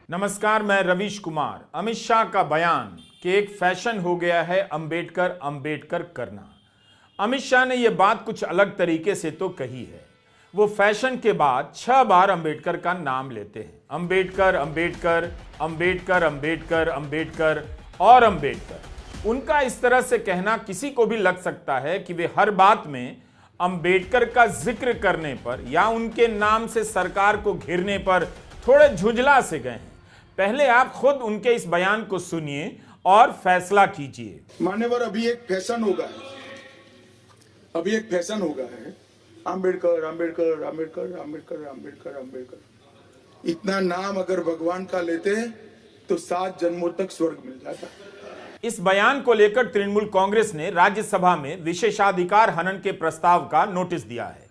नमस्कार, मैं रवीश कुमार। अमित शाह का बयान कि एक फैशन हो गया है अंबेडकर अंबेडकर करना। अमित शाह ने यह बात कुछ अलग तरीके से तो कही है। वो फैशन के बाद 6 बार अंबेडकर का नाम लेते हैं। अंबेडकर अंबेडकर अंबेडकर अंबेडकर अंबेडकर और अंबेडकर। उनका इस तरह से कहना किसी को भी लग सकता है कि वे हर बात में अंबेडकर का जिक्र करने पर या उनके नाम से सरकार को घेरने पर थोड़े झुंझला से गए हैं। पहले आप खुद उनके इस बयान को सुनिए और फैसला कीजिए। मान्यवर, अभी एक फैशन होगा है अंबेडकर अंबेडकर अंबेडकर अंबेडकर अंबेडकर अंबेडकर। इतना नाम अगर भगवान का लेते तो 7 जन्मों तक स्वर्ग मिल जाता। इस बयान को लेकर तृणमूल कांग्रेस ने राज्यसभा में विशेषाधिकार हनन के प्रस्ताव का नोटिस दिया है।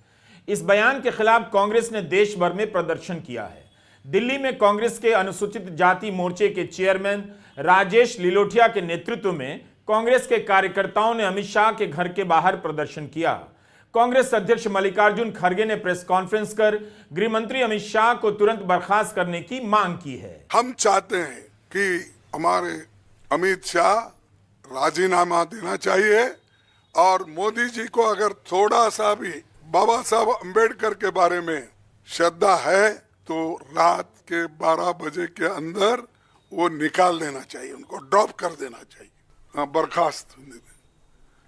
इस बयान के खिलाफ कांग्रेस ने देश भर में प्रदर्शन किया है। दिल्ली में कांग्रेस के अनुसूचित जाति मोर्चे के चेयरमैन राजेश लिलोटिया के नेतृत्व में कांग्रेस के कार्यकर्ताओं ने अमित शाह के घर के बाहर प्रदर्शन किया। कांग्रेस अध्यक्ष मल्लिकार्जुन खड़गे ने प्रेस कॉन्फ्रेंस कर गृह मंत्री अमित शाह को तुरंत बर्खास्त करने की मांग की है। हम चाहते हैं कि हमारे अमित शाह राजीनामा देना चाहिए और मोदी जी को अगर थोड़ा सा भी बाबा साहब अंबेडकर के बारे में श्रद्धा है तो रात के 12 बजे के अंदर वो निकाल देना चाहिए, उनको ड्रॉप कर देना चाहिए,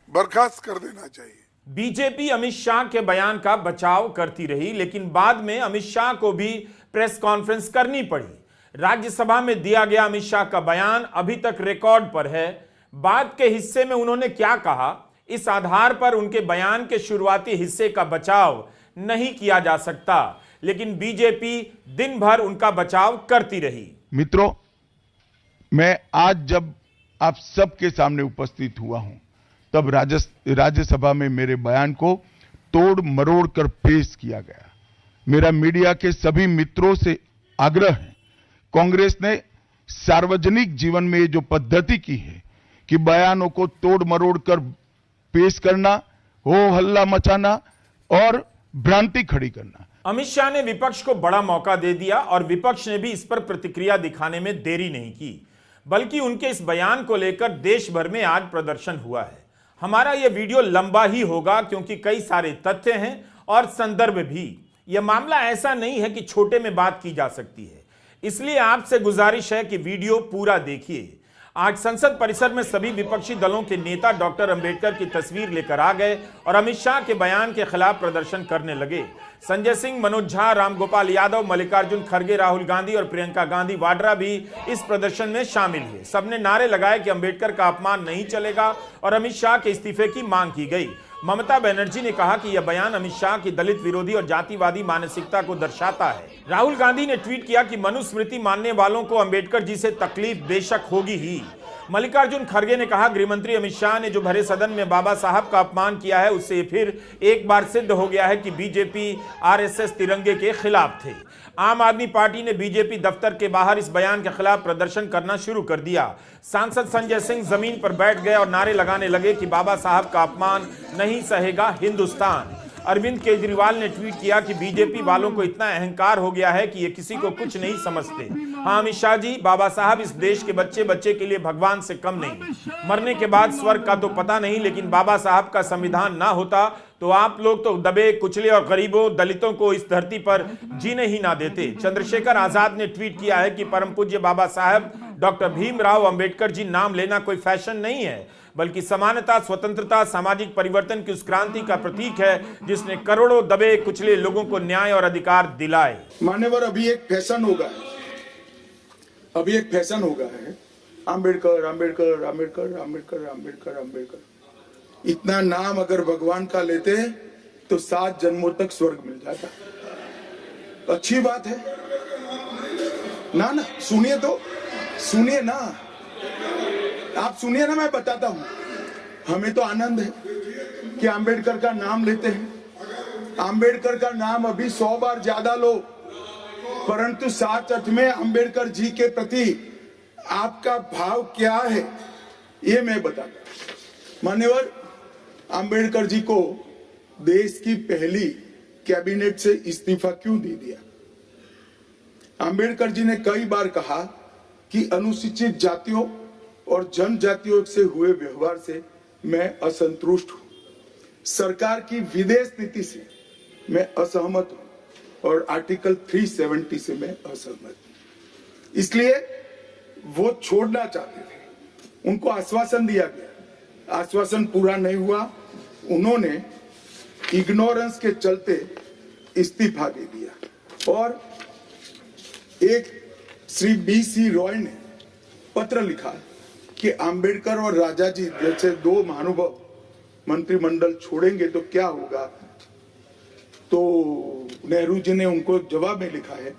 बर्खास्त कर देना चाहिए। बीजेपी अमित शाह के बयान का बचाव करती रही, लेकिन बाद में अमित शाह को भी प्रेस कॉन्फ्रेंस करनी पड़ी। राज्यसभा में दिया गया अमित शाह का बयान अभी तक रिकॉर्ड पर है। बाद के हिस्से में उन्होंने क्या कहा, इस आधार पर उनके बयान के शुरुआती हिस्से का बचाव नहीं किया जा सकता, लेकिन बीजेपी दिन भर उनका बचाव करती रही। मित्रों, मैं आज जब आप सबके सामने उपस्थित हुआ हूं तब राज्यसभा में मेरे बयान को तोड़ मरोड़ कर पेश किया गया। मेरा मीडिया के सभी मित्रों से आग्रह है, कांग्रेस ने सार्वजनिक जीवन में जो पद्धति की है कि बयानों को तोड़ मरोड़ कर पेश करना, हो हल्ला मचाना और भ्रांति खड़ी करना। अमित शाह ने विपक्ष को बड़ा मौका दे दिया और विपक्ष ने भी इस पर प्रतिक्रिया दिखाने में देरी नहीं की, बल्कि उनके इस बयान को लेकर देश भर में आज प्रदर्शन हुआ है। हमारा यह वीडियो लंबा ही होगा क्योंकि कई सारे तथ्य हैं और संदर्भ भी। यह मामला ऐसा नहीं है कि छोटे में बात की जा सकती है, इसलिए आपसे गुजारिश है कि वीडियो पूरा देखिए। आज संसद परिसर में सभी विपक्षी दलों के नेता डॉक्टर अंबेडकर की तस्वीर लेकर आ गए और अमित शाह के बयान के खिलाफ प्रदर्शन करने लगे। संजय सिंह, मनोज झा, रामगोपाल यादव, मल्लिकार्जुन खड़गे, राहुल गांधी और प्रियंका गांधी वाड्रा भी इस प्रदर्शन में शामिल हुए। सबने नारे लगाए कि अंबेडकर का अपमान नहीं चलेगा और अमित शाह के इस्तीफे की मांग की गई। ममता बनर्जी ने कहा कि यह बयान अमित शाह की दलित विरोधी और जातिवादी मानसिकता को दर्शाता है। राहुल गांधी ने ट्वीट किया कि मनुस्मृति मानने वालों को अंबेडकर जी से तकलीफ बेशक होगी ही। मल्लिकार्जुन खड़गे ने कहा, गृहमंत्री अमित शाह ने जो भरे सदन में बाबा साहब का अपमान किया है, उससे फिर एक बार सिद्ध हो गया है कि बीजेपी आरएसएस तिरंगे के खिलाफ थे। आम आदमी पार्टी ने बीजेपी दफ्तर के बाहर इस बयान के खिलाफ प्रदर्शन करना शुरू कर दिया। सांसद संजय सिंह जमीन पर बैठ गए और नारे लगाने लगे कि बाबा साहब का अपमान नहीं सहेगा हिंदुस्तान। अरविंद केजरीवाल ने ट्वीट किया कि बीजेपी वालों को इतना अहंकार हो गया है कि ये किसी को कुछ नहीं समझते। हाँ अमित शाह जी, बाबा साहब इस देश के बच्चे बच्चे के लिए भगवान से कम नहीं। मरने के बाद स्वर्ग का तो पता नहीं, लेकिन बाबा साहब का संविधान ना होता तो आप लोग तो दबे कुचले और गरीबों दलितों को इस धरती पर जीने ही ना देते। चंद्रशेखर आजाद ने ट्वीट किया है कि परम पूज्य बाबा साहब डॉक्टर भीमराव अंबेडकर जी नाम लेना कोई फैशन नहीं है, बल्कि समानता, स्वतंत्रता, सामाजिक परिवर्तन की उस क्रांति का प्रतीक है जिसने करोड़ों दबे कुचले लोगों को न्याय और अधिकार दिलाए। मान्यवर, अभी एक फैशन होगा है अंबेडकर अंबेडकर अंबेडकर अंबेडकर अंबेडकर अंबेडकर। इतना नाम अगर भगवान का लेते तो 7 जन्मों तक स्वर्ग मिल जाता। अच्छी बात है ना? सुनिए तो, सुनिए ना, आप सुनिए ना, मैं बताता हूं। हमें तो आनंद है कि अंबेडकर का नाम लेते हैं। अंबेडकर का नाम अभी 100 बार ज्यादा लो, परंतु साथ अर्थ में अंबेडकर जी के प्रति आपका भाव क्या है ये मैं बताता। मान्यवर, अंबेडकर जी को देश की पहली कैबिनेट से इस्तीफा क्यों दे दिया? अंबेडकर जी ने कई बार कहा कि अनुसूचित जातियों और जनजातियों से हुए व्यवहार से मैं असंतुष्ट हूं। सरकार की विदेश नीति से मैं असहमत हूं और आर्टिकल 370 से मैं असहमत हूं। इसलिए वो छोड़ना चाहते थे। उनको आश्वासन दिया गया, आश्वासन पूरा नहीं हुआ। उन्होंने इग्नोरेंस के चलते इस्तीफा दे दिया और एक श्री BC रॉय ने पत्र लिखा कि अंबेडकर और राजा जी जैसे दो महानुभाव मंत्रिमंडल छोड़ेंगे तो क्या होगा। तो नेहरू जी ने उनको जवाब में लिखा है,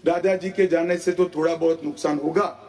राजा जी के जाने से तो थोड़ा बहुत नुकसान होगा,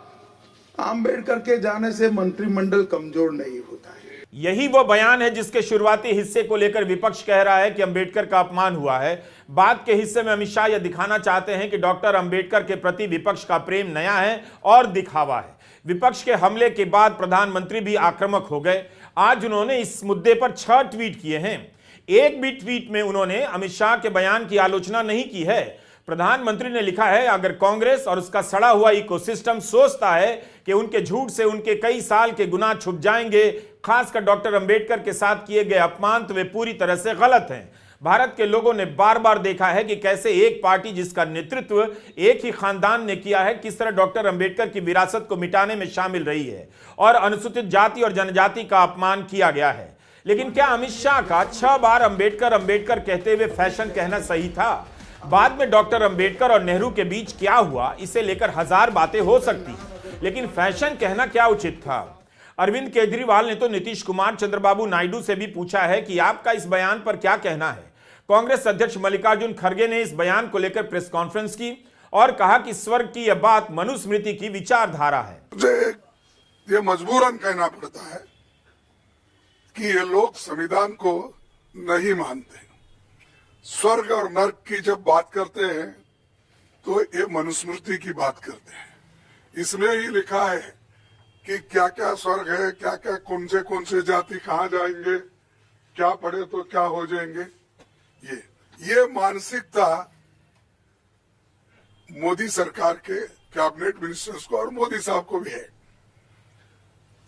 अंबेडकर के जाने से मंत्रिमंडल कमजोर नहीं होता है। यही वो बयान है जिसके शुरुआती हिस्से को लेकर विपक्ष कह रहा है कि अंबेडकर का अपमान हुआ है। बाद के हिस्से में अमित शाह यह दिखाना चाहते हैं कि डॉक्टर अंबेडकर के प्रति विपक्ष का प्रेम नया है और दिखावा है। विपक्ष के हमले के बाद प्रधानमंत्री भी आक्रामक हो गए। आज उन्होंने इस मुद्दे पर 6 ट्वीट किए हैं। एक भी ट्वीट में उन्होंने अमित शाह के बयान की आलोचना नहीं की है। प्रधानमंत्री ने लिखा है, अगर कांग्रेस और उसका सड़ा हुआ इकोसिस्टम सोचता है कि उनके झूठ से उनके कई साल के गुनाह छुप जाएंगे, खासकर डॉक्टर अंबेडकर के साथ किए गए अपमान, तो वे पूरी तरह से गलत हैं। भारत के लोगों ने बार बार देखा है कि कैसे एक पार्टी जिसका नेतृत्व एक ही खानदान ने किया है, किस तरह डॉक्टर अंबेडकर की विरासत को मिटाने में शामिल रही है और अनुसूचित जाति और जनजाति का अपमान किया गया है। लेकिन क्या अमित शाह का 6 बार अंबेडकर अंबेडकर कहते हुए फैशन कहना सही था? बाद में डॉक्टर अंबेडकर और नेहरू के बीच क्या हुआ, इसे लेकर 1000 बातें हो सकती, लेकिन फैशन कहना क्या उचित था? अरविंद केजरीवाल ने तो नीतीश कुमार, चंद्रबाबू नायडू से भी पूछा है कि आपका इस बयान पर क्या कहना है। कांग्रेस अध्यक्ष मल्लिकार्जुन खड़गे ने इस बयान को लेकर प्रेस कॉन्फ्रेंस की और कहा कि स्वर्ग की यह बात मनुस्मृति की विचारधारा है। मुझे ये मजबूरन कहना पड़ता है कि ये लोग संविधान को नहीं मानते। स्वर्ग और नर्क की जब बात करते हैं तो ये मनुस्मृति की बात करते हैं। इसमें ही लिखा है कि क्या क्या स्वर्ग है, क्या क्या कौन से जाति कहाँ जाएंगे, क्या पढ़े तो क्या हो जाएंगे। ये मानसिकता मोदी सरकार के कैबिनेट मिनिस्टर्स को और मोदी साहब को भी है।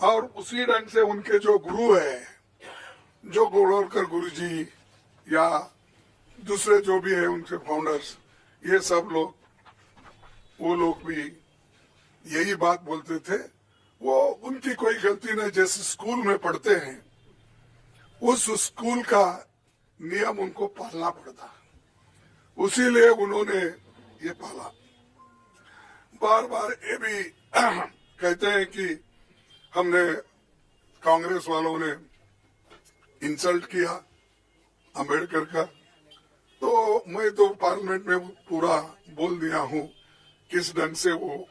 और उसी ढंग से उनके जो गुरु है, जो गोलवलकर गुरु जी या दूसरे जो भी है उनके फाउंडर्स, ये सब लोग, वो लोग भी यही बात बोलते थे। वो उनकी कोई गलती नहीं, जैसे स्कूल में पढ़ते हैं उस स्कूल का नियम उनको पालना पड़ता, उसीलिए उन्होंने ये पाला। बार बार ये भी कहते हैं कि हमने, कांग्रेस वालों ने इंसल्ट किया अंबेडकर का, तो मैं तो पार्लियामेंट में पूरा बोल दिया हूं किस ढंग से वो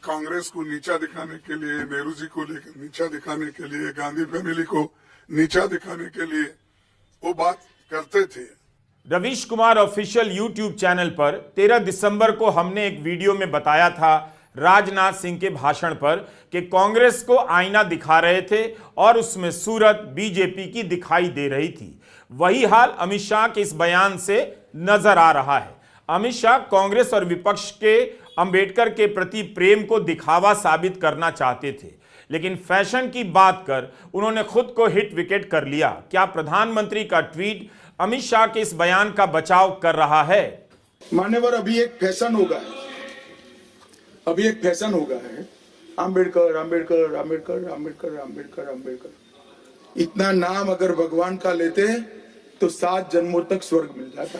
कांग्रेस को नीचा दिखाने के लिए, नेहरू जी को नीचा दिखाने के लिए, गांधी फैमिली को नीचा दिखाने के लिए वो बात करते थे। Ravish Kumar official YouTube channel पर 13 दिसंबर को हमने एक वीडियो में बताया था राजनाथ सिंह के भाषण पर कि कांग्रेस को आईना दिखा रहे थे और उसमें सूरत बीजेपी की दिखाई दे रही थी। वही हाल अमित शाह के इस बयान से नजर आ रहा है। अमित शाह कांग्रेस और विपक्ष के अंबेडकर के प्रति प्रेम को दिखावा साबित करना चाहते थे, लेकिन फैशन की बात कर उन्होंने खुद को हिट विकेट कर लिया। क्या प्रधानमंत्री का ट्वीट अमित शाह के इस बयान का बचाव कर रहा है? मान्यवर, अभी एक फैशन होगा है, अंबेडकर अंबेडकर अंबेडकर अंबेडकर अंबेडकर अंबेडकर। इतना नाम अगर भगवान का लेते तो 7 जन्मों तक स्वर्ग मिल जाता।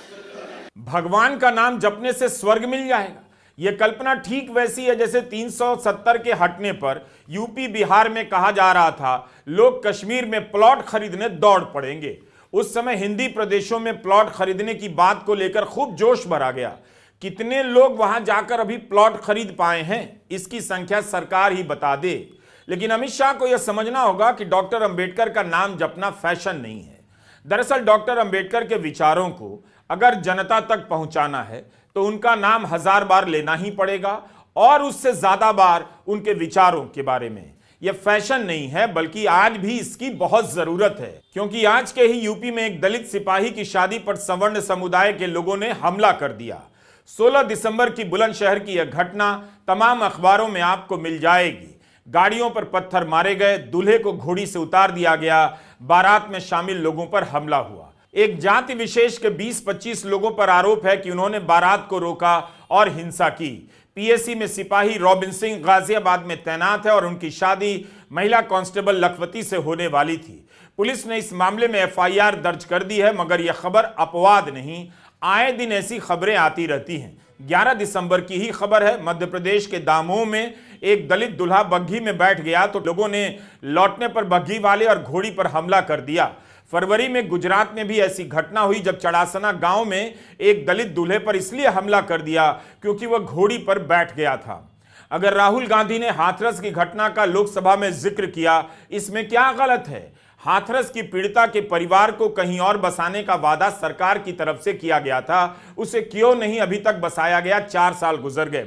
भगवान का नाम जपने से स्वर्ग मिल जाएगा, यह कल्पना ठीक वैसी है जैसे 370 के हटने पर यूपी बिहार में कहा जा रहा था लोग कश्मीर में प्लॉट खरीदने दौड़ पड़ेंगे। उस समय हिंदी प्रदेशों में प्लॉट खरीदने की बात को लेकर खूब जोश भरा गया। कितने लोग वहां जाकर अभी प्लॉट खरीद पाए हैं, इसकी संख्या सरकार ही बता दे। लेकिन अमित शाह को यह समझना होगा कि डॉक्टर अंबेडकर का नाम जपना फैशन नहीं है। दरअसल डॉक्टर अंबेडकर के विचारों को अगर जनता तक पहुंचाना है तो उनका नाम 1000 बार लेना ही पड़ेगा और उससे ज्यादा बार उनके विचारों के बारे में। यह फैशन नहीं है, बल्कि आज भी इसकी बहुत जरूरत है, क्योंकि आज के ही यूपी में एक दलित सिपाही की शादी पर सवर्ण समुदाय के लोगों ने हमला कर दिया। 16 दिसंबर की बुलंदशहर की यह घटना तमाम अखबारों में आपको मिल जाएगी। गाड़ियों पर पत्थर मारे गए, दूल्हे को घोड़ी से उतार दिया गया, बारात में शामिल लोगों पर हमला हुआ। एक जाति विशेष के 20-25 लोगों पर आरोप है कि उन्होंने बारात को रोका और हिंसा की। पीएसी में सिपाही रॉबिन सिंह गाजियाबाद में तैनात है और उनकी शादी महिला कांस्टेबल लखवती से होने वाली थी। पुलिस ने इस मामले में एफआईआर दर्ज कर दी है, मगर यह खबर अपवाद नहीं, आए दिन ऐसी खबरें आती रहती हैं। 11 दिसंबर की ही खबर है, मध्य प्रदेश के दामोह में एक दलित दूल्हा बग्घी में बैठ गया तो लोगों ने लौटने पर बग्घी वाले और घोड़ी पर हमला कर दिया। फरवरी में गुजरात में भी ऐसी घटना हुई जब चड़ासना गांव में एक दलित दूल्हे पर इसलिए हमला कर दिया क्योंकि वह घोड़ी पर बैठ गया था। अगर राहुल गांधी ने हाथरस की घटना का लोकसभा में जिक्र किया, इसमें क्या गलत है? हाथरस की पीड़िता के परिवार को कहीं और बसाने का वादा सरकार की तरफ से किया गया था, उसे क्यों नहीं अभी तक बसाया गया? 4 साल गुजर गए,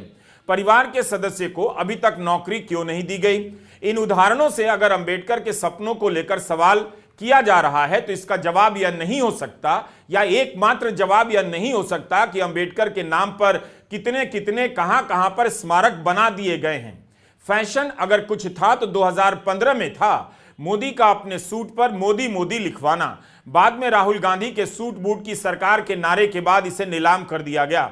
परिवार के सदस्य को अभी तक नौकरी क्यों नहीं दी गई? इन उदाहरणों से अगर अंबेडकर के सपनों को लेकर सवाल किया जा रहा है तो इसका जवाब यह नहीं हो सकता, या एकमात्र जवाब यह नहीं हो सकता कि अंबेडकर के नाम पर कितने कितने कहां पर स्मारक बना दिए गए हैं। फैशन अगर कुछ था तो 2015 में था, मोदी का अपने सूट पर मोदी मोदी लिखवाना। बाद में राहुल गांधी के सूट बूट की सरकार के नारे के बाद इसे नीलाम कर दिया गया।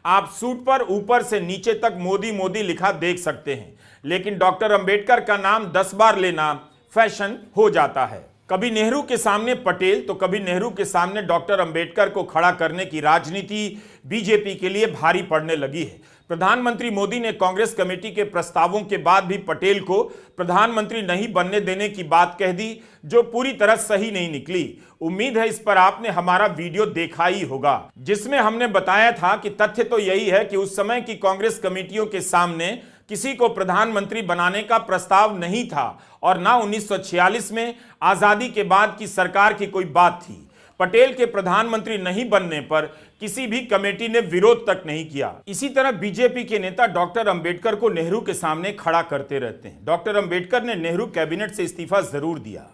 आप सूट पर ऊपर से नीचे तक मोदी मोदी लिखा देख सकते हैं, लेकिन डॉक्टर अंबेडकर का नाम 10 बार लेना फैशन हो जाता है। कभी नेहरू के सामने पटेल तो कभी नेहरू के सामने डॉक्टर अंबेडकर को खड़ा करने की राजनीति बीजेपी के लिए भारी पड़ने लगी है। प्रधानमंत्री मोदी ने कांग्रेस कमेटी के प्रस्तावों के बाद भी पटेल को प्रधानमंत्री नहीं बनने देने की बात कह दी, जो पूरी तरह सही नहीं निकली। उम्मीद है इस पर आपने हमारा वीडियो देखा ही होगा, जिसमें हमने बताया था कि तथ्य तो यही है कि उस समय की कांग्रेस कमेटियों के सामने किसी को प्रधानमंत्री बनाने का प्रस्ताव नहीं था और ना 1946 में आजादी के बाद की सरकार की कोई बात थी। पटेल के प्रधानमंत्री नहीं बनने पर किसी भी कमेटी ने विरोध तक नहीं किया। इसी तरह बीजेपी के नेता डॉक्टर अंबेडकर को नेहरू के सामने खड़ा करते रहते हैं। डॉक्टर अंबेडकर ने नेहरू कैबिनेट से इस्तीफा जरूर दिया,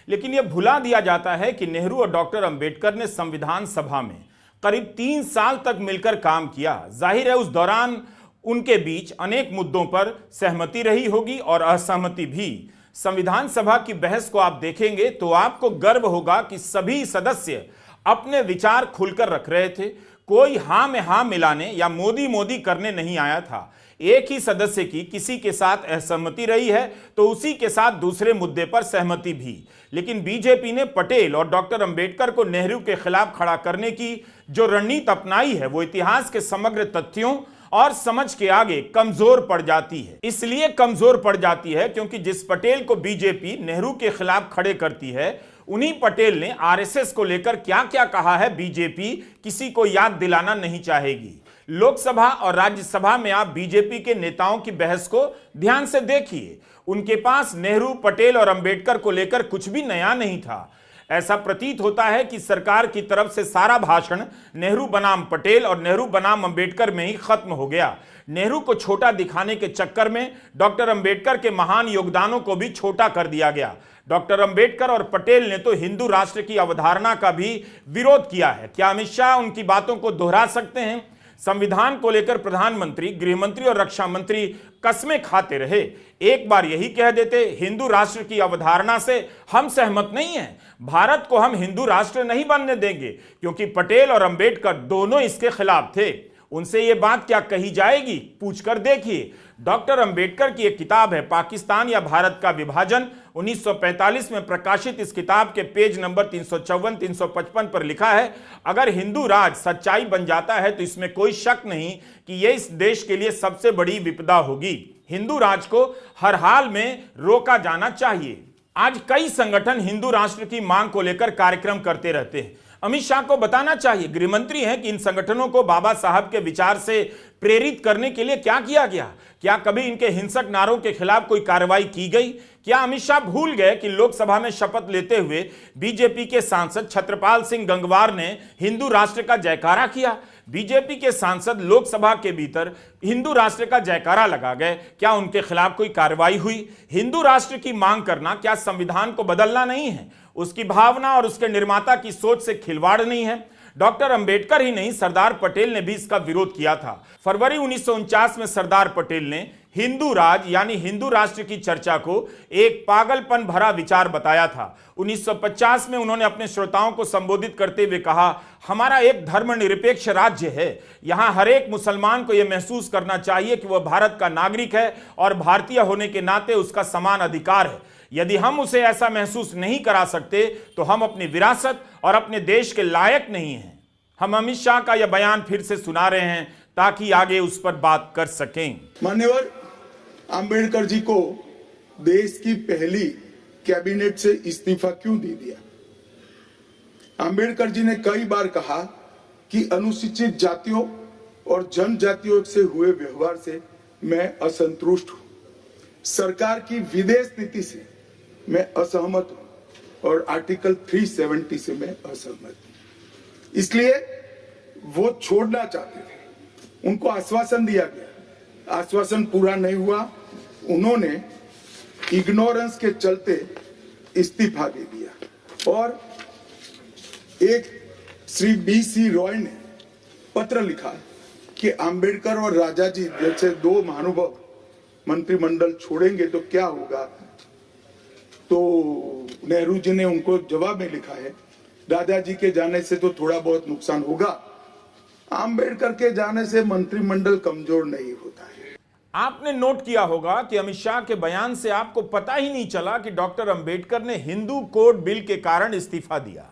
लेकिन यह भुला दिया जाता है कि नेहरू और डॉक्टर अंबेडकर ने संविधान सभा में करीब 3 साल तक मिलकर काम किया। जाहिर है उस दौरान उनके बीच अनेक मुद्दों पर सहमति रही होगी और असहमति भी। संविधान सभा की बहस को आप देखेंगे तो आपको गर्व होगा कि सभी सदस्य अपने विचार खुलकर रख रहे थे। कोई हां में हां मिलाने या मोदी मोदी करने नहीं आया था। एक ही सदस्य की किसी के साथ असहमति रही है तो उसी के साथ दूसरे मुद्दे पर सहमति भी। लेकिन बीजेपी ने पटेल और डॉक्टर अंबेडकर को नेहरू के खिलाफ खड़ा करने की जो रणनीति अपनाई है वो इतिहास के समग्र तथ्यों और समझ के आगे कमजोर पड़ जाती है। इसलिए कमजोर पड़ जाती है क्योंकि जिस पटेल को बीजेपी नेहरू के खिलाफ खड़े करती है, उन्हीं पटेल ने आरएसएस को लेकर क्या क्या कहा है बीजेपी किसी को याद दिलाना नहीं चाहेगी। लोकसभा और राज्यसभा में आप बीजेपी के नेताओं की बहस को ध्यान से देखिए, उनके पास नेहरू, पटेल और अंबेडकर को लेकर कुछ भी नया नहीं था। ऐसा प्रतीत होता है कि सरकार की तरफ से सारा भाषण नेहरू बनाम पटेल और नेहरू बनाम अंबेडकर में ही खत्म हो गया। नेहरू को छोटा दिखाने के चक्कर में डॉक्टर अंबेडकर के महान योगदानों को भी छोटा कर दिया गया। डॉक्टर अंबेडकर और पटेल ने तो हिंदू राष्ट्र की अवधारणा का भी विरोध किया है। क्या अमित शाह उनकी बातों को दोहरा सकते हैं? संविधान को लेकर प्रधानमंत्री, गृहमंत्री और रक्षा मंत्री कस्में खाते रहे। एक बार यही कह देते, हिंदू राष्ट्र की अवधारणा से हम सहमत नहीं हैं, भारत को हम हिंदू राष्ट्र नहीं बनने देंगे, क्योंकि पटेल और अंबेडकर दोनों इसके खिलाफ थे। उनसे यह बात क्या कही जाएगी, पूछकर देखिए। डॉक्टर अंबेडकर की एक किताब है पाकिस्तान या भारत का विभाजन। 1945 में प्रकाशित इस किताब के पेज नंबर 354-355 पर लिखा है, अगर हिंदू राज सच्चाई बन जाता है तो इसमें कोई शक नहीं कि यह इस देश के लिए सबसे बड़ी विपदा होगी। हिंदू राज को हर हाल में रोका जाना चाहिए। आज कई संगठन हिंदू राष्ट्र की मांग को लेकर कार्यक्रम करते रहते हैं। अमित शाह को बताना चाहिए, गृहमंत्री हैं, कि इन संगठनों को बाबा साहब के विचार से प्रेरित करने के लिए क्या किया गया? क्या कभी इनके हिंसक नारों के खिलाफ कोई कार्रवाई की गई? क्या अमित शाह भूल गए कि लोकसभा में शपथ लेते हुए बीजेपी के सांसद छत्रपाल सिंह गंगवार ने हिंदू राष्ट्र का जयकारा किया? बीजेपी के सांसद लोकसभा के भीतर हिंदू राष्ट्र का जयकारा लगा गए, क्या उनके खिलाफ कोई कार्रवाई हुई? हिंदू राष्ट्र की मांग करना क्या संविधान को बदलना नहीं है? उसकी भावना और उसके निर्माता की सोच से खिलवाड़ नहीं है? डॉक्टर अंबेडकर ही नहीं, सरदार पटेल ने भी इसका विरोध किया था। फरवरी 1949 में सरदार पटेल ने हिंदू राज यानी हिंदू राष्ट्र की चर्चा को एक पागलपन भरा विचार बताया था। 1950 में उन्होंने अपने श्रोताओं को संबोधित करते हुए कहा, हमारा एक धर्मनिरपेक्ष राज्य है, यहां हर एक मुसलमान को यह महसूस करना चाहिए कि वह भारत का नागरिक है और भारतीय होने के नाते उसका समान अधिकार है। यदि हम उसे ऐसा महसूस नहीं करा सकते तो हम अपनी विरासत और अपने देश के लायक नहीं हैं। हम अमित शाह का यह बयान फिर से सुना रहे हैं ताकि आगे उस पर बात कर सकें। मान्यवर अंबेडकर जी को देश की पहली कैबिनेट से इस्तीफा क्यों दे दिया? अंबेडकर जी ने कई बार कहा कि अनुसूचित जातियों और जनजातियों से हुए व्यवहार से मैं असंतुष्ट हूं, सरकार की विदेश नीति से मैं असहमत हूं और आर्टिकल 370 से मैं असहमत हूं, इसलिए वो छोड़ना चाहते थे। उनको आश्वासन दिया गया, आश्वासन पूरा नहीं हुआ, उन्होंने इग्नोरेंस के चलते इस्तीफा दे दिया। और एक श्री BC रॉय ने पत्र लिखा कि अंबेडकर और राजा जी जैसे दो महानुभाव मंत्रिमंडल छोड़ेंगे तो क्या होगा। तो नेहरू जी ने उनको जवाब में लिखा है, राजा जी के जाने से तो थोड़ा बहुत नुकसान होगा, अंबेडकर के जाने से मंत्रिमंडल कमजोर नहीं होता है। आपने नोट किया होगा कि अमित शाह के बयान से आपको पता ही नहीं चला कि डॉक्टर अंबेडकर ने हिंदू कोड बिल के कारण इस्तीफा दिया,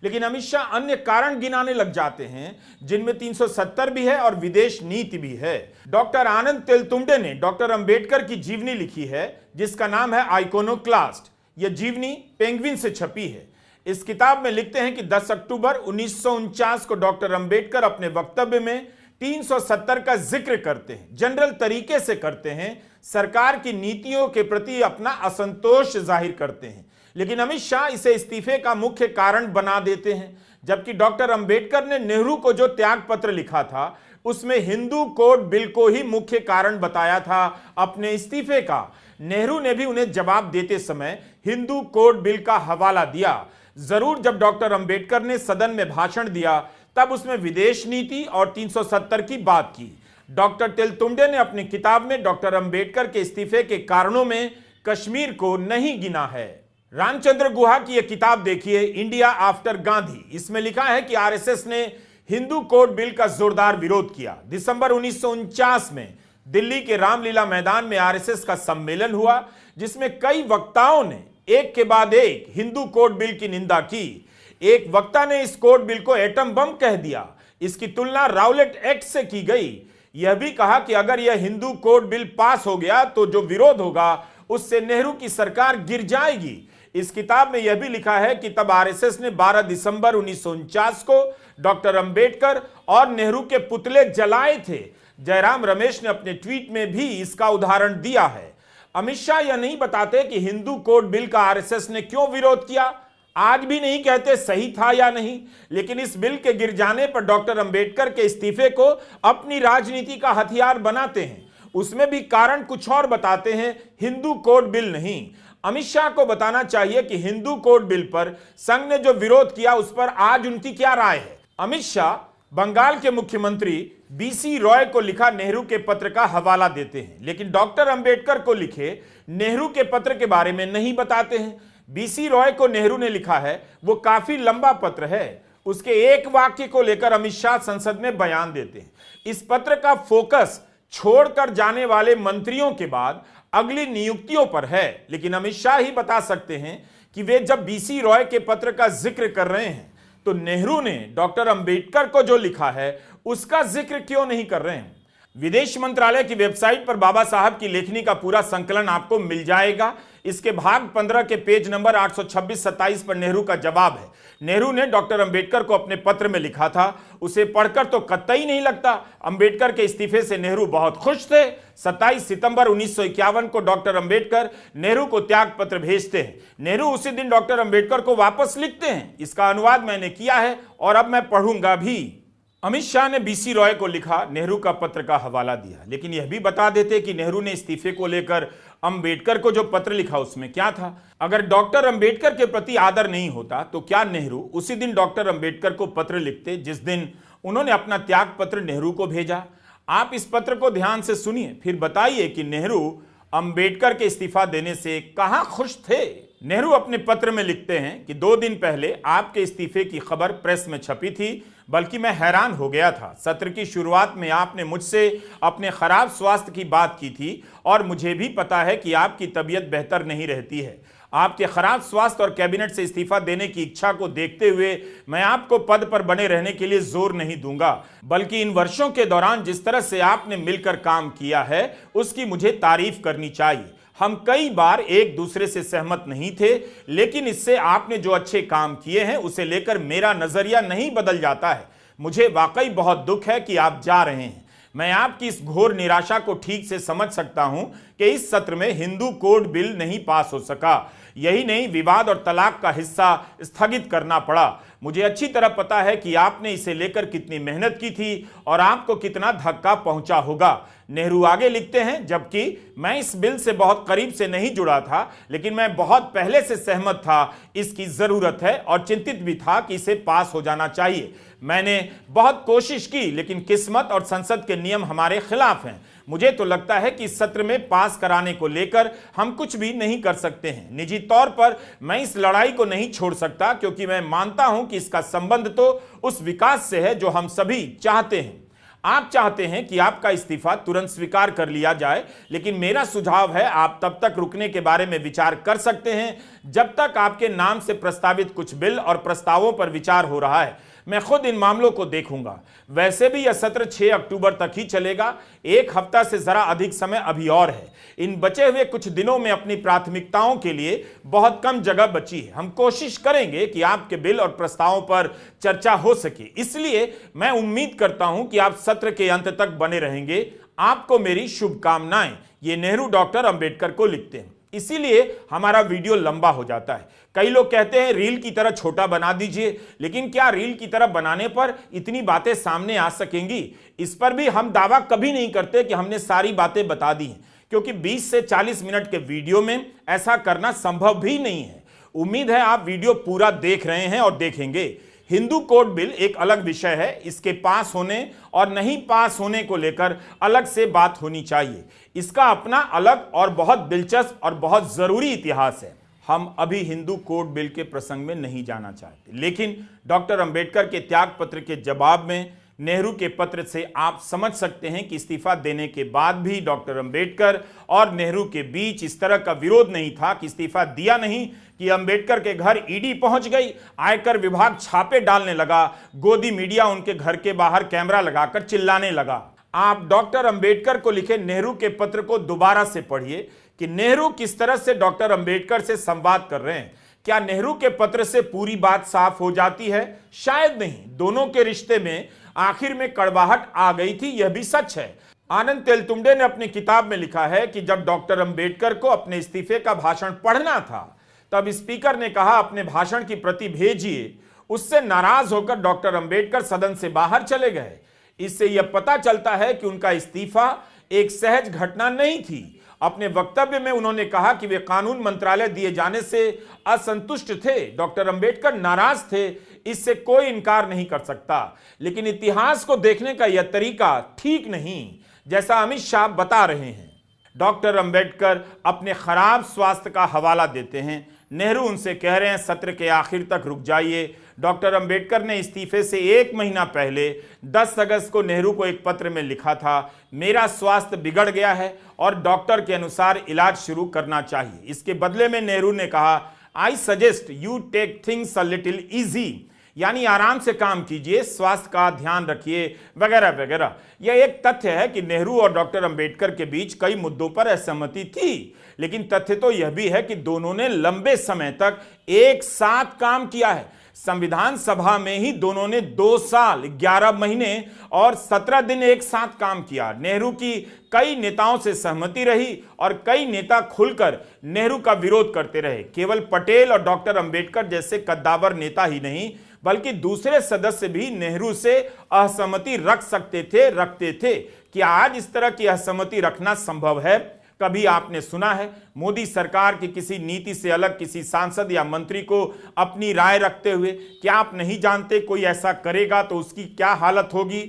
लेकिन अमित शाह अन्य कारण गिनाने लग जाते हैं जिनमें 370 भी है और विदेश नीति भी है। डॉक्टर आनंद तेलतुंबडे ने डॉक्टर अंबेडकर की जीवनी लिखी है जिसका नाम है आइकोनोक्लास्ट। यह जीवनी पेंगुइन से छपी है। इस किताब में लिखते हैं कि 10 अक्टूबर 1949 को डॉक्टर अंबेडकर अपने वक्तव्य में 370 का जिक्र करते हैं, जनरल तरीके से करते हैं, सरकार की नीतियों के प्रति अपना असंतोष जाहिर करते हैं, लेकिन अमित शाह इसे इस्तीफे का मुख्य कारण बना देते हैं। जबकि डॉक्टर अंबेडकर ने नेहरू को जो त्याग पत्र लिखा था उसमें हिंदू कोड बिल को ही मुख्य कारण बताया था अपने इस्तीफे का। नेहरू ने भी उन्हें जवाब देते समय हिंदू कोड बिल का हवाला दिया। जरूर जब डॉक्टर अंबेडकर ने सदन में भाषण दिया तब उसमें विदेश नीति और 370 की बात की। डॉक्टर तेलतुंबडे ने अपनी किताब में डॉक्टर अंबेडकर के इस्तीफे के कारणों में कश्मीर को नहीं गिना है। रामचंद्र गुहा की यह किताब देखिए, इंडिया आफ्टर गांधी। इसमें लिखा है कि आरएसएस ने हिंदू कोड बिल का जोरदार विरोध किया। दिसंबर 1949 में दिल्ली के रामलीला मैदान में आरएसएस का सम्मेलन हुआ जिसमें कई वक्ताओं ने एक के बाद एक हिंदू कोड बिल की निंदा की। एक वक्ता ने इस कोड बिल को एटम बम कह दिया। इसकी तुलना राउलेट एक्ट से की गई। यह भी कहा कि अगर यह हिंदू कोड बिल पास हो गया तो जो विरोध होगा उससे नेहरू की सरकार गिर जाएगी। इस किताब में यह भी लिखा है कि तब आरएसएस ने 12 दिसंबर 1949 को डॉक्टर अंबेडकर और नेहरू के पुतले जलाए थे। जयराम रमेश ने अपने ट्वीट में भी इसका उदाहरण दिया है। अमित शाह यह नहीं बताते कि हिंदू कोड बिल का आरएसएस ने क्यों विरोध किया, आज भी नहीं कहते सही था या नहीं, लेकिन इस बिल के गिर जाने पर डॉक्टर अंबेडकर के इस्तीफे को अपनी राजनीति का हथियार बनाते हैं। उसमें भी कारण कुछ और बताते हैं, हिंदू कोड बिल नहीं। अमित शाह को बताना चाहिए कि हिंदू कोड बिल पर संघ ने जो विरोध किया उस पर आज उनकी क्या राय है। अमित शाह बंगाल के मुख्यमंत्री BC रॉय को लिखा नेहरू के पत्र का हवाला देते हैं, लेकिन डॉक्टर अंबेडकर को लिखे नेहरू के पत्र के बारे में नहीं बताते हैं। BC रॉय को नेहरू ने लिखा है, वो काफी लंबा पत्र है। उसके एक वाक्य को लेकर अमित शाह संसद में बयान देते हैं। इस पत्र का फोकस छोड़कर जाने वाले मंत्रियों के बाद अगली नियुक्तियों पर है, लेकिन अमित शाह ही बता सकते हैं कि वे जब BC रॉय के पत्र का जिक्र कर रहे हैं तो नेहरू ने डॉक्टर अंबेडकर को जो लिखा है उसका जिक्र क्यों नहीं कर रहे हैं। विदेश मंत्रालय की वेबसाइट पर बाबा साहब की लेखनी का पूरा संकलन आपको मिल जाएगा। इसके भाग 15 के पेज नंबर 826-27 पर नेहरू का जवाब है। नेहरू ने डॉक्टर अंबेडकर को अपने पत्र में लिखा था, उसे पढ़कर तो कतई नहीं लगता अंबेडकर के इस्तीफे से नेहरू बहुत खुश थे। 27 सितंबर 1951 को डॉक्टर अंबेडकर नेहरू को त्याग पत्र भेजते हैं। नेहरू उसी दिन डॉक्टर अंबेडकर को वापस लिखते हैं। इसका अनुवाद मैंने किया है और अब मैं पढ़ूंगा भी। अमित शाह ने BC रॉय को लिखा नेहरू का पत्र का हवाला दिया, लेकिन यह भी बता देते कि नेहरू ने इस्तीफे को लेकर अंबेडकर को जो पत्र लिखा उसमें क्या था? अगर डॉक्टर अंबेडकर के प्रति आदर नहीं होता तो क्या नेहरू उसी दिन डॉक्टर अंबेडकर को पत्र लिखते जिस दिन उन्होंने अपना त्याग पत्र नेहरू को भेजा? आप इस पत्र को ध्यान से सुनिए, फिर बताइए कि नेहरू अंबेडकर के इस्तीफा देने से कहां खुश थे। नेहरू अपने पत्र में लिखते हैं कि 2 दिन पहले आपके इस्तीफे की खबर प्रेस में छपी थी, बल्कि मैं हैरान हो गया था। सत्र की शुरुआत में आपने मुझसे अपने खराब स्वास्थ्य की बात की थी और मुझे भी पता है कि आपकी तबीयत बेहतर नहीं रहती है। आपके खराब स्वास्थ्य और कैबिनेट से इस्तीफा देने की इच्छा को देखते हुए मैं आपको पद पर बने रहने के लिए जोर नहीं दूंगा, बल्कि इन वर्षों के दौरान जिस तरह से आपने मिलकर काम किया है उसकी मुझे तारीफ करनी चाहिए। हम कई बार एक दूसरे से सहमत नहीं थे, लेकिन इससे आपने जो अच्छे काम किए हैं उसे लेकर मेरा नजरिया नहीं बदल जाता है। मुझे वाकई बहुत दुख है कि आप जा रहे हैं। मैं आपकी इस घोर निराशा को ठीक से समझ सकता हूं कि इस सत्र में हिंदू कोड बिल नहीं पास हो सका। यही नहीं, विवाद और तलाक का हिस्सा स्थगित करना पड़ा। मुझे अच्छी तरह पता है कि आपने इसे लेकर कितनी मेहनत की थी और आपको कितना धक्का पहुंचा होगा। नेहरू आगे लिखते हैं, जबकि मैं इस बिल से बहुत करीब से नहीं जुड़ा था, लेकिन मैं बहुत पहले से सहमत था इसकी जरूरत है और चिंतित भी था कि इसे पास हो जाना चाहिए। मैंने बहुत कोशिश की, लेकिन किस्मत और संसद के नियम हमारे खिलाफ हैं। मुझे तो लगता है कि इस सत्र में पास कराने को लेकर हम कुछ भी नहीं कर सकते हैं। निजी तौर पर मैं इस लड़ाई को नहीं छोड़ सकता, क्योंकि मैं मानता हूं कि इसका संबंध तो उस विकास से है जो हम सभी चाहते हैं। आप चाहते हैं कि आपका इस्तीफा तुरंत स्वीकार कर लिया जाए, लेकिन मेरा सुझाव है आप तब तक रुकने के बारे में विचार कर सकते हैं जब तक आपके नाम से प्रस्तावित कुछ बिल और प्रस्तावों पर विचार हो रहा है। मैं खुद इन मामलों को देखूंगा। वैसे भी यह सत्र 6 अक्टूबर तक ही चलेगा। 1 हफ्ता से जरा अधिक समय अभी और है। इन बचे हुए कुछ दिनों में अपनी प्राथमिकताओं के लिए बहुत कम जगह बची है। हम कोशिश करेंगे कि आपके बिल और प्रस्तावों पर चर्चा हो सके। इसलिए मैं उम्मीद करता हूं कि आप सत्र के अंत तक बने रहेंगे। आपको मेरी शुभकामनाएं। ये नेहरू डॉक्टर अंबेडकर को लिखते हैं। इसीलिए हमारा वीडियो लंबा हो जाता है। कई लोग कहते हैं रील की तरह छोटा बना दीजिए, लेकिन क्या रील की तरह बनाने पर इतनी बातें सामने आ सकेंगी? इस पर भी हम दावा कभी नहीं करते कि हमने सारी बातें बता दी हैं, क्योंकि 20 से 40 मिनट के वीडियो में ऐसा करना संभव भी नहीं है। उम्मीद है आप वीडियो पूरा देख रहे हैं और देखेंगे। हिंदू कोड बिल एक अलग विषय है। इसके पास होने और नहीं पास होने को लेकर अलग से बात होनी चाहिए। इसका अपना अलग और बहुत दिलचस्प और बहुत जरूरी इतिहास है। हम अभी हिंदू कोड बिल के प्रसंग में नहीं जाना चाहते, लेकिन डॉक्टर अंबेडकर के त्याग पत्र के जवाब में नेहरू के पत्र से आप समझ सकते हैं कि इस्तीफा देने के बाद भी डॉक्टर अंबेडकर और नेहरू के बीच इस तरह का विरोध नहीं था कि इस्तीफा दिया नहीं कि अंबेडकर के घर ईडी पहुंच गई, आयकर विभाग छापे डालने लगा, गोदी मीडिया उनके घर के बाहर कैमरा लगाकर चिल्लाने लगा। आप डॉक्टर अंबेडकर को लिखे नेहरू के पत्र को दोबारा से पढ़िए कि नेहरू किस तरह से डॉक्टर अंबेडकर से संवाद कर रहे हैं। क्या नेहरू के पत्र से पूरी बात साफ हो जाती है? शायद नहीं। दोनों के रिश्ते में आखिर में कड़वाहट आ गई थी, यह भी सच है। आनंद तेलतुंबडे ने अपनी किताब में लिखा है कि जब डॉक्टर अंबेडकर को अपने इस्तीफे का भाषण पढ़ना था, तब स्पीकर ने कहा अपने भाषण की प्रति भेजिए। उससे नाराज होकर डॉक्टर अंबेडकर सदन से बाहर चले गए। इससे यह पता चलता है कि उनका इस्तीफा एक सहज घटना नहीं थी। अपने वक्तव्य में उन्होंने कहा कि वे कानून मंत्रालय दिए जाने से असंतुष्ट थे। डॉक्टर अंबेडकर नाराज थे, इससे कोई इनकार नहीं कर सकता, लेकिन इतिहास को देखने का यह तरीका ठीक नहीं, जैसा अमित शाह बता रहे हैं। डॉक्टर अंबेडकर अपने खराब स्वास्थ्य का हवाला देते हैं। नेहरू उनसे कह रहे हैं सत्र के आखिर तक रुक जाइए। डॉक्टर अंबेडकर ने इस्तीफे से 1 महीना पहले 10 अगस्त को नेहरू को एक पत्र में लिखा था, मेरा स्वास्थ्य बिगड़ गया है और डॉक्टर के अनुसार इलाज शुरू करना चाहिए। इसके बदले में नेहरू ने कहा, I suggest you take things a little easy, यानी आराम से काम कीजिए, स्वास्थ्य का ध्यान रखिए, वगैरह वगैरह। यह एक तथ्य है कि नेहरू और डॉक्टर अंबेडकर के बीच कई मुद्दों पर असहमति थी, लेकिन तथ्य तो यह भी है कि दोनों ने लंबे समय तक एक साथ काम किया है। संविधान सभा में ही दोनों ने 2 साल 11 महीने और 17 दिन एक साथ काम किया। नेहरू की कई नेताओं से सहमति रही और कई नेता खुलकर नेहरू का विरोध करते रहे। केवल पटेल और डॉक्टर अंबेडकर जैसे कद्दावर नेता ही नहीं, बल्कि दूसरे सदस्य भी नेहरू से असहमति रखते थे। क्या आज इस तरह की असहमति रखना संभव है? कभी आपने सुना है मोदी सरकार की किसी नीति से अलग किसी सांसद या मंत्री को अपनी राय रखते हुए? क्या आप नहीं जानते कोई ऐसा करेगा तो उसकी क्या हालत होगी?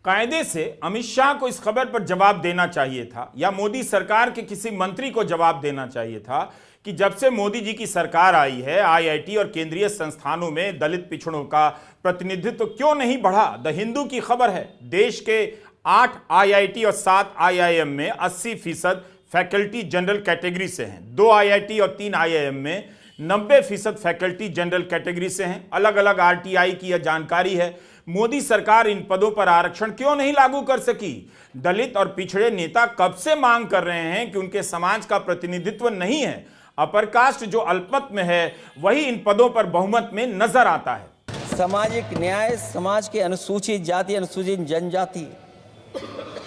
कायदे से अमित शाह को इस खबर पर जवाब देना चाहिए था, या मोदी सरकार के किसी मंत्री को जवाब देना चाहिए था कि जब से मोदी जी की सरकार आई है आईआईटी और केंद्रीय संस्थानों में दलित पिछड़ों का प्रतिनिधित्व क्यों नहीं बढ़ा। द हिंदू की खबर है, देश के 8 आईआईटी और 7 आईआईएम में 80% फैकल्टी जनरल कैटेगरी से हैं। 2 आईआईटी और 3 आईआईएम में 90% फैकल्टी जनरल कैटेगरी से हैं। अलग अलग आरटीआई की यह जानकारी है। मोदी सरकार इन पदों पर आरक्षण क्यों नहीं लागू कर सकी? दलित और पिछड़े नेता कब से मांग कर रहे हैं कि उनके समाज का प्रतिनिधित्व नहीं है। अपर कास्ट जो अल्पमत में है वही इन पदों पर बहुमत में नजर आता है। सामाजिक न्याय समाज के अनुसूचित जाति, अनुसूचित जनजाति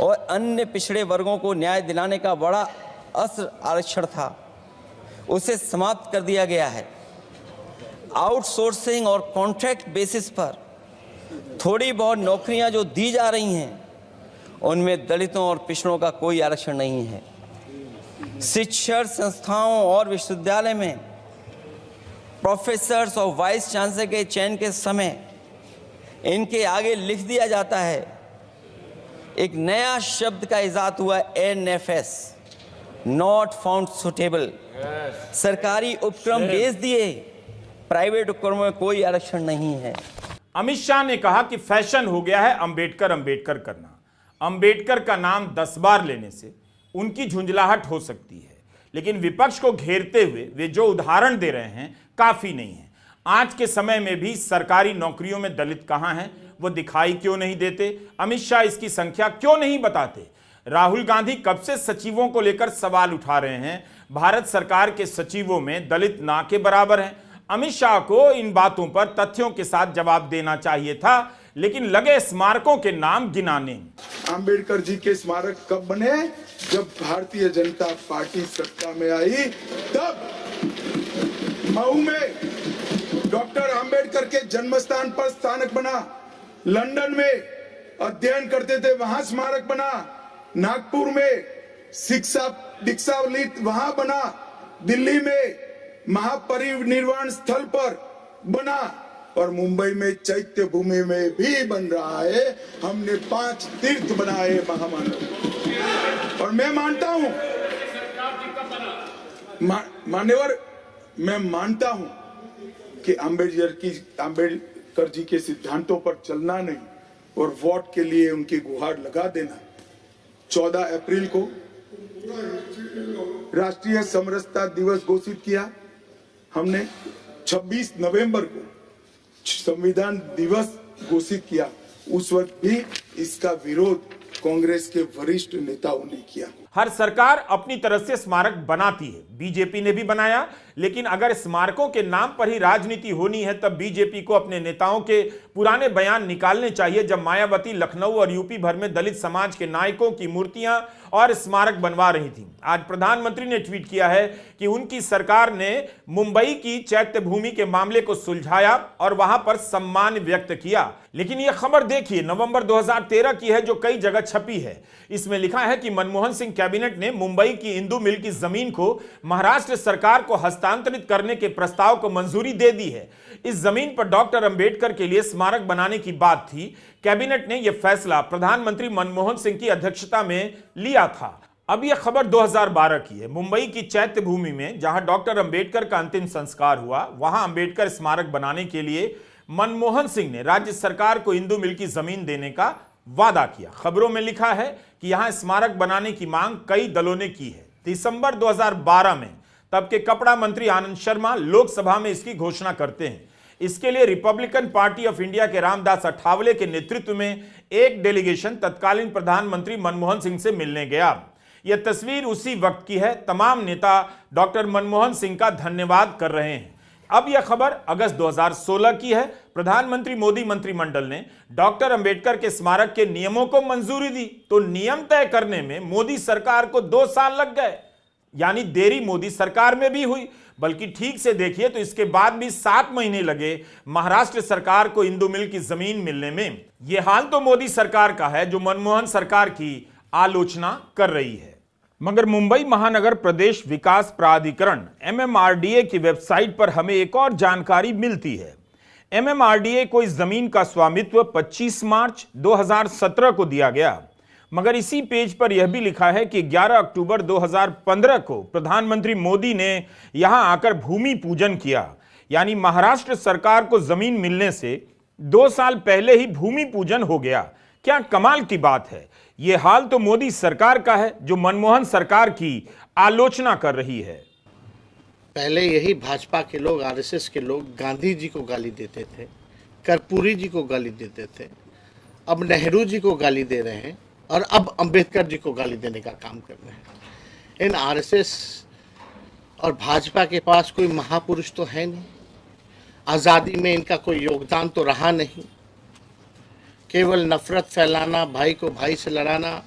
और अन्य पिछड़े वर्गों को न्याय दिलाने का बड़ा अस्त्र आरक्षण था, उसे समाप्त कर दिया गया है। आउटसोर्सिंग और कॉन्ट्रैक्ट बेसिस पर थोड़ी बहुत नौकरियां जो दी जा रही हैं उनमें दलितों और पिछड़ों का कोई आरक्षण नहीं है। शिक्षण संस्थाओं और विश्वविद्यालय में प्रोफेसर्स और वाइस चांसलर के चयन के समय इनके आगे लिख दिया जाता है, एक नया शब्द का इजाद हुआ, NFS, नॉट फाउंड सुटेबल। सरकारी उपक्रम भेज दिए, प्राइवेट उपक्रमों में कोई आरक्षण नहीं है। अमित शाह ने कहा कि फैशन हो गया है अंबेडकर अंबेडकर करना। अंबेडकर का नाम 10 बार लेने से उनकी झुंझलाहट हो सकती है, लेकिन विपक्ष को घेरते हुए वे जो उदाहरण दे रहे हैं काफी नहीं है। आज के समय में भी सरकारी नौकरियों में दलित कहां हैं, वो दिखाई क्यों नहीं देते? अमित शाह इसकी संख्या क्यों नहीं बताते? राहुल गांधी कब से सचिवों को लेकर सवाल उठा रहे हैं? भारत सरकार के सचिवों में दलित ना के बराबर हैं। अमित शाह को इन बातों पर तथ्यों के साथ जवाब देना चाहिए था, लेकिन लगे स्मारकों के नाम गिनाने। अंबेडकर जी के स्मारक कब बने? जब भारतीय जनता पार्टी सत्ता में आई, तब मऊ में डॉक्टर अंबेडकर के जन्म स्थान पर स्मारक बना, लंदन में अध्ययन करते थे वहां स्मारक बना, नागपुर में शिक्षा दीक्षा वहां बना, दिल्ली में महापरिनिर्वाण स्थल पर बना, और मुंबई में चैत्य भूमि में भी बन रहा है। हमने 5 तीर्थ बनाए महामानव। और मैं मानता हूं मान्यवर, मैं मानता हूं कि अंबेडकर जी के सिद्धांतों पर चलना नहीं और वोट के लिए उनकी गुहार लगा देना। 14 अप्रैल को राष्ट्रीय समरसता दिवस घोषित किया हमने, 26 नवंबर को संविधान दिवस घोषित किया। उस वक्त भी इसका विरोध कांग्रेस के वरिष्ठ नेताओं ने किया। हर सरकार अपनी तरह से स्मारक बनाती है, बीजेपी ने भी बनाया, लेकिन अगर स्मारकों के नाम पर ही राजनीति होनी है तब बीजेपी को अपने नेताओं के पुराने बयान निकालने चाहिए, जब मायावती लखनऊ और यूपी भर में दलित समाज के नायकों की मूर्तियां और स्मारक बनवा रही थी। आज प्रधानमंत्री ने ट्वीट किया है कि उनकी सरकार ने मुंबई की चैत्य भूमि के मामले को सुलझाया और वहां पर सम्मान व्यक्त किया। लेकिन यह खबर देखिए, नवंबर 2013 की है, जो कई जगह छपी है। इसमें लिखा है कि मनमोहन सिंह कैबिनेट ने मुंबई की इंदू मिल की जमीन को महाराष्ट्र सरकार को हस्तांतरित करने के प्रस्ताव को मंजूरी दे दी है। इस जमीन पर डॉक्टर अंबेडकर के लिए स्मारक बनाने की बात थी। कैबिनेट ने यह फैसला प्रधानमंत्री मनमोहन सिंह की अध्यक्षता में लिया था। अब यह खबर 2012 की है। मुंबई की चैत्य भूमि में जहां डॉक्टर अंबेडकर का अंतिम संस्कार हुआ, वहां अंबेडकर स्मारक बनाने के लिए मनमोहन सिंह ने राज्य सरकार को इंदू मिल की जमीन देने का वादा किया। खबरों में लिखा है कि यहां स्मारक बनाने की मांग कई दलों ने की है। दिसंबर 2012 में तब के कपड़ा मंत्री आनंद शर्मा लोकसभा में इसकी घोषणा करते हैं। इसके लिए रिपब्लिकन पार्टी ऑफ इंडिया के रामदास अठावले के नेतृत्व में एक डेलीगेशन तत्कालीन प्रधानमंत्री मनमोहन सिंह से मिलने गया। यह तस्वीर उसी वक्त की है। तमाम नेता डॉक्टर मनमोहन सिंह का धन्यवाद कर रहे हैं। अब यह खबर अगस्त 2016 की है। प्रधानमंत्री मोदी मंत्रिमंडल ने डॉक्टर अंबेडकर के स्मारक के नियमों को मंजूरी दी, तो नियम तय करने में मोदी सरकार को 2 साल लग गए। यानी देरी मोदी सरकार में भी हुई, बल्कि ठीक से देखिए तो इसके बाद भी 7 महीने लगे महाराष्ट्र सरकार को इंदू मिल की जमीन मिलने में। यह हाल तो मोदी सरकार का है जो मनमोहन सरकार की आलोचना कर रही है। मगर मुंबई महानगर प्रदेश विकास प्राधिकरण MMRDA की वेबसाइट पर हमें एक और जानकारी मिलती है। MMRDA को इस जमीन का स्वामित्व 25 मार्च 2017 को दिया गया, मगर इसी पेज पर यह भी लिखा है कि 11 अक्टूबर 2015 को प्रधानमंत्री मोदी ने यहां आकर भूमि पूजन किया। यानी महाराष्ट्र सरकार को जमीन मिलने से 2 साल पहले ही भूमि पूजन हो गया। क्या कमाल की बात है। यह हाल तो मोदी सरकार का है जो मनमोहन सरकार की आलोचना कर रही है। पहले यही भाजपा के लोग, आरएसएस के लोग गांधी जी को गाली देते थे, कर्पूरी जी को गाली देते थे, अब नेहरू जी को गाली दे रहे हैं और अब अंबेडकर जी को गाली देने का काम कर रहे हैं। इन आरएसएस और भाजपा के पास कोई महापुरुष तो है नहीं, आज़ादी में इनका कोई योगदान तो रहा नहीं, केवल नफरत फैलाना, भाई को भाई से लड़ाना,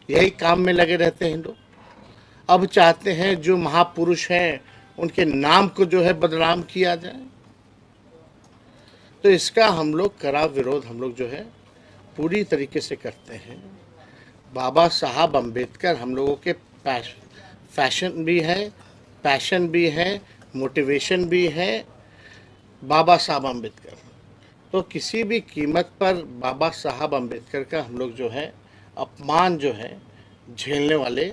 यही काम में लगे रहते हैं लोग। अब चाहते हैं जो महापुरुष हैं उनके नाम को जो है बदनाम किया जाए। तो इसका हम लोग कड़ा विरोध हम लोग जो है पूरी तरीके से करते हैं। बाबा साहब अम्बेडकर हम लोगों के फैशन भी है, पैशन भी है, मोटिवेशन भी है। बाबा साहब अम्बेडकर, तो किसी भी कीमत पर बाबा साहब अम्बेडकर का हम लोग जो है अपमान जो है झेलने वाले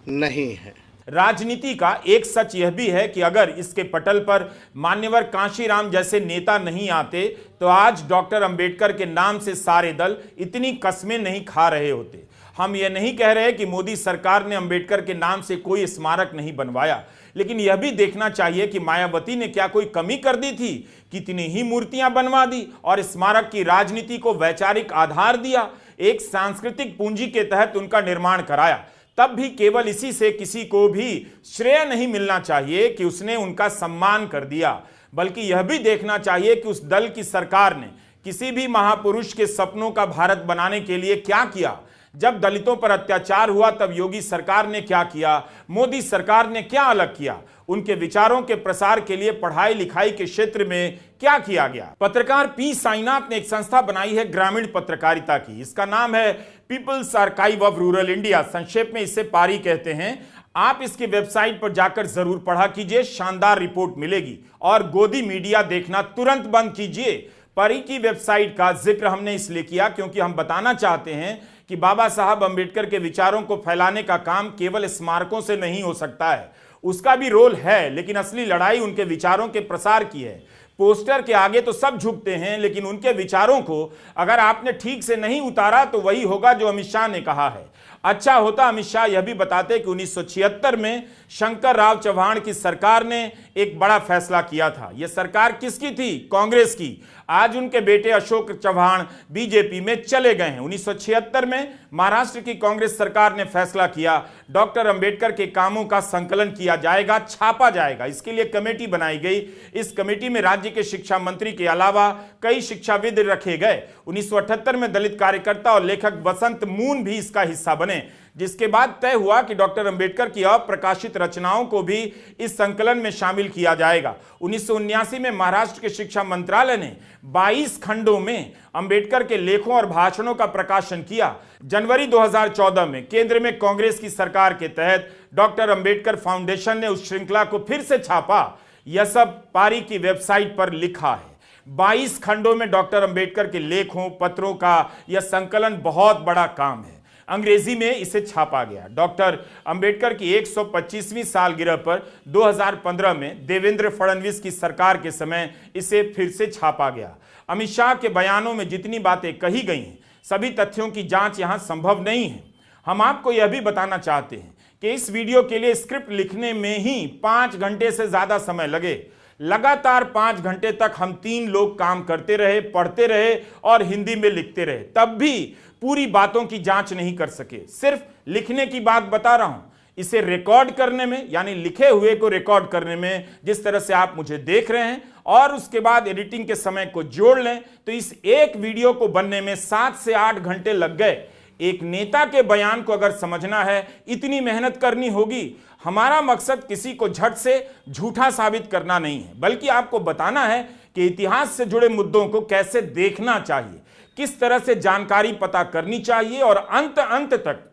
नहीं है। राजनीति का एक सच यह भी है कि अगर इसके पटल पर मान्यवर कांशीराम जैसे नेता नहीं आते तो आज डॉक्टर अंबेडकर के नाम से सारे दल इतनी कस्में नहीं खा रहे होते। हम ये नहीं कह रहे कि मोदी सरकार ने अंबेडकर के नाम से कोई स्मारक नहीं बनवाया, लेकिन यह भी देखना चाहिए कि मायावती ने क्या कोई कमी कर दी थी। कितनी ही मूर्तियां बनवा दी और स्मारक की राजनीति को वैचारिक आधार दिया, एक सांस्कृतिक पूंजी के तहत उनका निर्माण कराया। तब भी केवल इसी से किसी को भी श्रेय नहीं मिलना चाहिए कि उसने उनका सम्मान कर दिया, बल्कि यह भी देखना चाहिए कि उस दल की सरकार ने किसी भी महापुरुष के सपनों का भारत बनाने के लिए क्या किया। जब दलितों पर अत्याचार हुआ तब योगी सरकार ने क्या किया, मोदी सरकार ने क्या अलग किया, उनके विचारों के प्रसार के लिए पढ़ाई लिखाई के क्षेत्र में क्या किया गया। पत्रकार पी साईनाथ ने एक संस्था बनाई है ग्रामीण पत्रकारिता की। इसका नाम है People's Archive of Rural India, संक्षेप में इसे पारी कहते हैं। आप इसकी वेबसाइट पर जाकर जरूर पढ़ा कीजिए, शानदार रिपोर्ट मिलेगी। और गोदी मीडिया देखना तुरंत बंद कीजिए। परी की वेबसाइट का जिक्र हमने इसलिए किया क्योंकि हम बताना चाहते हैं कि बाबा साहब अंबेडकर के विचारों को फैलाने का काम केवल स्मारकों से नहीं हो सकता है। उसका भी रोल है, लेकिन असली लड़ाई उनके विचारों के प्रसार की है। पोस्टर के आगे तो सब झुकते हैं, लेकिन उनके विचारों को अगर आपने ठीक से नहीं उतारा तो वही होगा जो अमित शाह ने कहा है। अच्छा होता अमित शाह यह भी बताते कि 1976 में शंकर राव चौहान की सरकार ने एक बड़ा फैसला किया था। यह सरकार किसकी थी? कांग्रेस की। आज उनके बेटे अशोक चौहान बीजेपी में चले गए हैं। 1976 में महाराष्ट्र की कांग्रेस सरकार ने फैसला किया डॉक्टर अंबेडकर के कामों का संकलन किया जाएगा, छापा जाएगा। इसके लिए कमेटी बनाई गई। इस कमेटी में राज्य के शिक्षा मंत्री के अलावा कई शिक्षाविद रखे गए। 1978 में दलित कार्यकर्ता और लेखक वसंत मून भी इसका हिस्सा बने, जिसके बाद तय हुआ कि डॉक्टर अंबेडकर की अप्रकाशित रचनाओं को भी इस संकलन में शामिल किया जाएगा। 1979 में महाराष्ट्र के शिक्षा मंत्रालय ने 22 खंडों में अंबेडकर के लेखों और भाषणों का प्रकाशन किया। जनवरी 2014 में केंद्र में कांग्रेस की सरकार के तहत डॉक्टर अंबेडकर फाउंडेशन ने उस श्रृंखला को फिर से छापा। यह सब पारी की वेबसाइट पर लिखा है। 22 खंडों में डॉक्टर अंबेडकर के लेखों पत्रों का यह संकलन बहुत बड़ा काम है। अंग्रेजी में इसे छापा गया। डॉक्टर अंबेडकर की 125वीं सालगिरह पर 2015 में देवेंद्र फडणवीस की सरकार के समय इसे फिर से छापा गया। अमित शाह के बयानों में जितनी बातें कही गई हैं, सभी तथ्यों की जांच यहां संभव नहीं है। हम आपको यह भी बताना चाहते हैं कि इस वीडियो के लिए स्क्रिप्ट लिखने में ही 5 घंटे से ज्यादा समय लगे। लगातार 5 घंटे तक हम 3 लोग काम करते रहे, पढ़ते रहे और हिंदी में लिखते रहे, तब भी पूरी बातों की जांच नहीं कर सके। सिर्फ लिखने की बात बता रहा हूं। इसे रिकॉर्ड करने में, यानी लिखे हुए को रिकॉर्ड करने में, जिस तरह से आप मुझे देख रहे हैं, और उसके बाद एडिटिंग के समय को जोड़ लें तो इस एक वीडियो को बनने में 7 से 8 घंटे लग गए। एक नेता के बयान को अगर समझना है, इतनी मेहनत करनी होगी। हमारा मकसद किसी को झट से झूठा साबित करना नहीं है, बल्कि आपको बताना है कि इतिहास से जुड़े मुद्दों को कैसे देखना चाहिए, किस तरह से जानकारी पता करनी चाहिए और अंत तक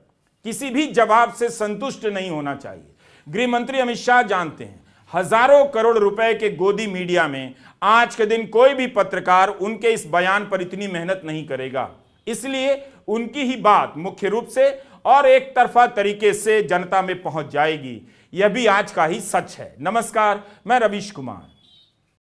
किसी भी जवाब से संतुष्ट नहीं होना चाहिए। गृह मंत्री अमित शाह जानते हैं हजारों करोड़ रुपए के गोदी मीडिया में आज के दिन कोई भी पत्रकार उनके इस बयान पर इतनी मेहनत नहीं करेगा, इसलिए उनकी ही बात मुख्य रूप से और एक तरफा तरीके से जनता में पहुंच जाएगी। यह भी आज का ही सच है। नमस्कार, मैं रवीश कुमार।